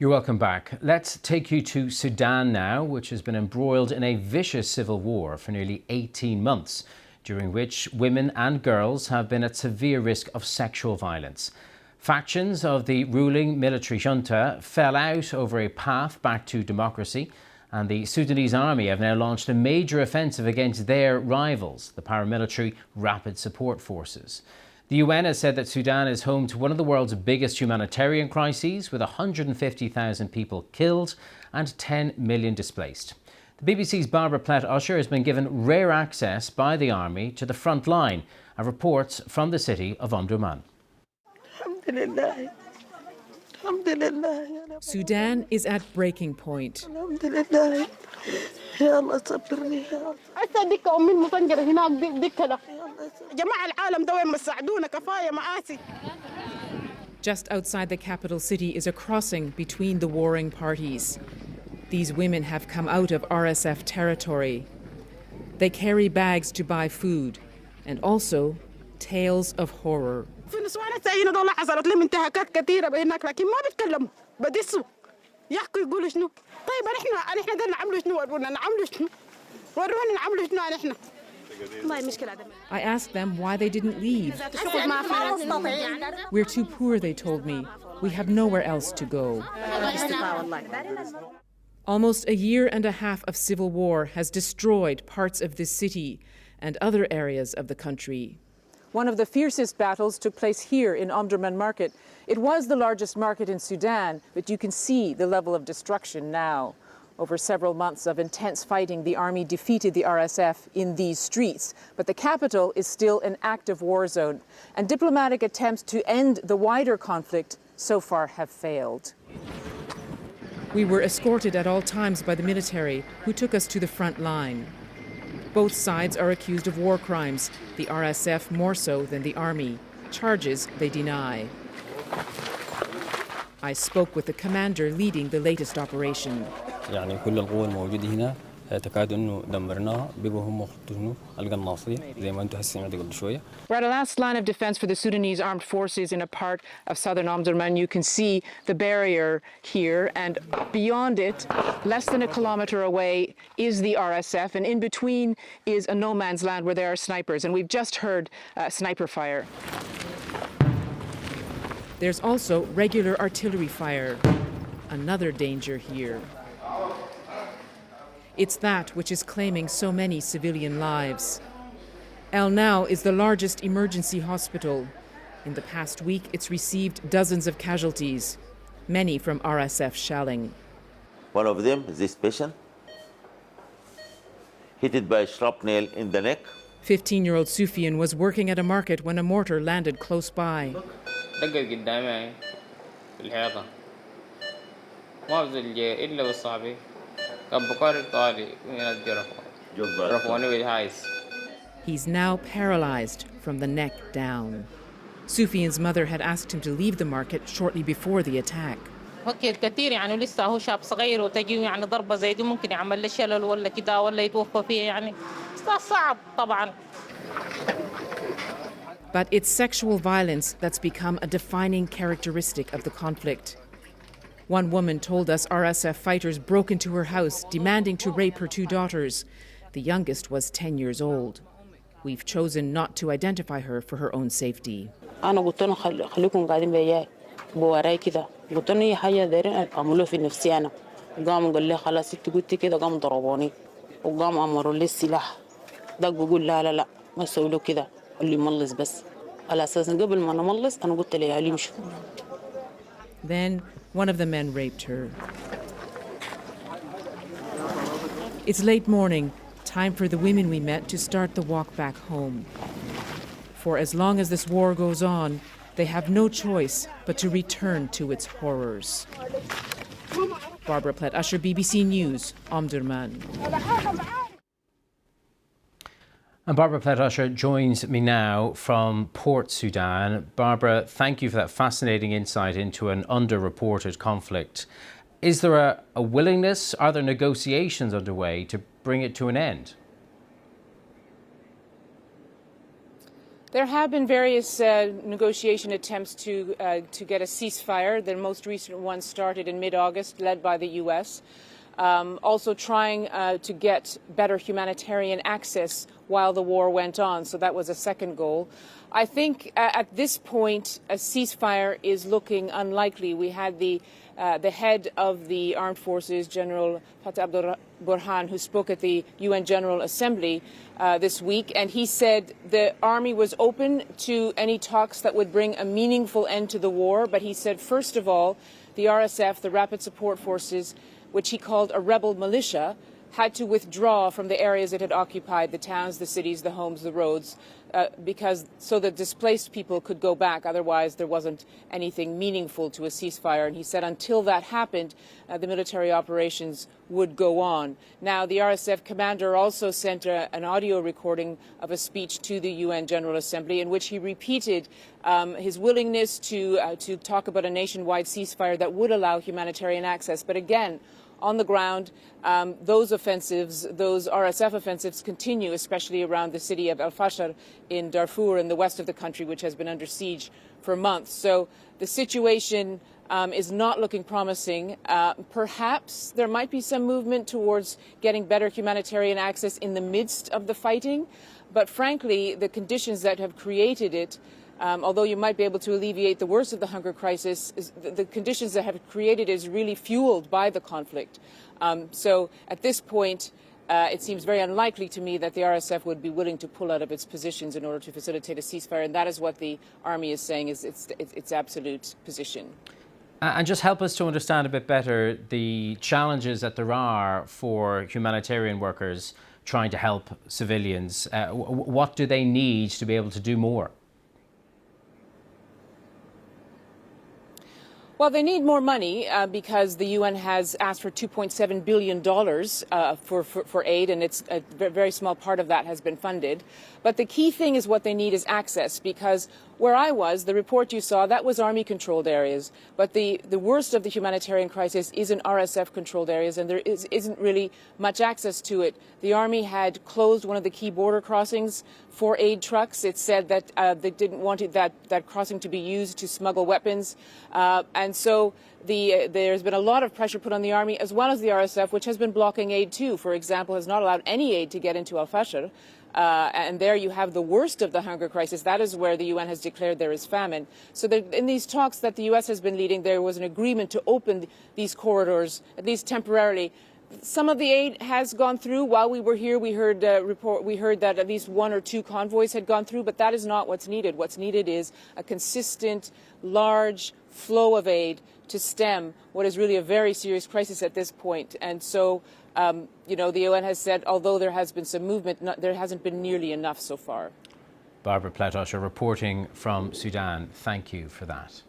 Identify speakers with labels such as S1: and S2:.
S1: You're welcome back. Let's take you to Sudan now, which has been embroiled in a vicious civil war for nearly 18 months, during which women and girls have been at severe risk of sexual violence. Factions of the ruling military junta fell out over a path back to democracy, and the Sudanese army have now launched a major offensive against their rivals, the paramilitary Rapid Support Forces. The UN has said that Sudan is home to one of the world's biggest humanitarian crises, with 150,000 people killed and 10 million displaced. The BBC's Barbara Plett-Usher has been given rare access by the army to the front line and reports from the city of Omdurman.
S2: Sudan is at breaking point. Just outside the capital city is a crossing between the warring parties. These women have come out of RSF territory. They carry bags to buy food and also tales of horror. I asked them why they didn't leave. We're too poor, they told me. We have nowhere else to go. Almost a year and a half of civil war has destroyed parts of this city and other areas of the country. One of the fiercest battles took place here in Omdurman market. It was the largest market in Sudan, but you can see the level of destruction now. Over several months of intense fighting, the army defeated the RSF in these streets. But the capital is still an active war zone, and diplomatic attempts to end the wider conflict so far have failed. We were escorted at all times by the military, who took us to the front line. Both sides are accused of war crimes, the RSF more so than the army, charges they deny. I spoke with the commander leading the latest operation.
S3: كل القوى الموجودة هنا تكاد انه دمرناها بقوا هم خطونا القناصية زي ما انتم هسه سمعتوا قبل شوية.
S2: We're at a last line of defense for the Sudanese armed forces in a part of southern Omdurman. You can see the barrier here, and beyond it, less than a kilometer away, is the RSF, and in between is a no man's land where there are snipers, and we've just heard sniper fire. There's also regular artillery fire, another danger here. It's that which is claiming so many civilian lives. El Now is the largest emergency hospital. In the past week, it's received dozens of casualties, many from RSF shelling.
S4: One of them, this patient, hit by shrapnel in the neck.
S2: 15-year-old Sufian was working at a market when a mortar landed close by. He's now paralyzed from the neck down. Sufian's mother had asked him to leave the market shortly before the attack. But it's sexual violence that's become a defining characteristic of the conflict. One woman told us RSF fighters broke into her house, demanding to rape her two daughters. The youngest was 10 years old. We've chosen not to identify her for her own safety. Then one of the men raped her. It's late morning, time for the women we met to start the walk back home. For as long as this war goes on, they have no choice but to return to its horrors. Barbara Plett-Usher, BBC News, Omdurman.
S1: And Barbara Plett-Usher joins me now from Port Sudan. Barbara, thank you for that fascinating insight into an underreported conflict. Is there a willingness, are there negotiations underway to bring it to an end?
S2: There have been various negotiation attempts to get a ceasefire. The most recent one started in mid-August, led by the U.S., also trying to get better humanitarian access while the war went on. So that was a second goal. I think at this point, a ceasefire is looking unlikely. We had the head of the armed forces, General Plett-Usher, who spoke at the UN General Assembly this week, and he said the army was open to any talks that would bring a meaningful end to the war. But he said, first of all, the RSF, the Rapid Support Forces, which he called a rebel militia, had to withdraw from the areas it had occupied, the towns, the cities, the homes, the roads, so that displaced people could go back. Otherwise, there wasn't anything meaningful to a ceasefire. And he said until that happened, the military operations would go on. Now, the RSF commander also sent an audio recording of a speech to the UN General Assembly in which he repeated his willingness to talk about a nationwide ceasefire that would allow humanitarian access. But again, on the ground, those offensives, those RSF offensives continue, especially around the city of Al-Fasher in Darfur in the west of the country, which has been under siege for months. So the situation is not looking promising. Perhaps there might be some movement towards getting better humanitarian access in the midst of the fighting. But frankly, the conditions that have created it, although you might be able to alleviate the worst of the hunger crisis, the conditions that have created is really fueled by the conflict. So at this point, it seems very unlikely to me that the RSF would be willing to pull out of its positions in order to facilitate a ceasefire, and that is what the army is saying is its absolute position.
S1: And just help us to understand a bit better the challenges that there are for humanitarian workers trying to help civilians. What do they need to be able to do more?
S2: Well, they need more money because the UN has asked for $2.7 billion for aid, and it's a very small part of that has been funded. But the key thing is what they need is access, because where I was, the report you saw, that was army-controlled areas. But the worst of the humanitarian crisis is in RSF-controlled areas, and there isn't really much access to it. The army had closed one of the key border crossings for aid trucks. It said that they didn't want that crossing to be used to smuggle weapons. And so there's been a lot of pressure put on the army, as well as the RSF, which has been blocking aid too. For example, has not allowed any aid to get into Al-Fasher. And there you have the worst of the hunger crisis. That is where the UN has declared there is famine. So in these talks that the US has been leading, there was an agreement to open these corridors, at least temporarily. Some of the aid has gone through. While we were here, we heard that at least one or two convoys had gone through, but that is not what's needed. What's needed is a consistent, large flow of aid to stem what is really a very serious crisis at this point. And so, the UN has said, although there has been some movement, there hasn't been nearly enough so far.
S1: Barbara Plett-Usher reporting from Sudan. Thank you for that.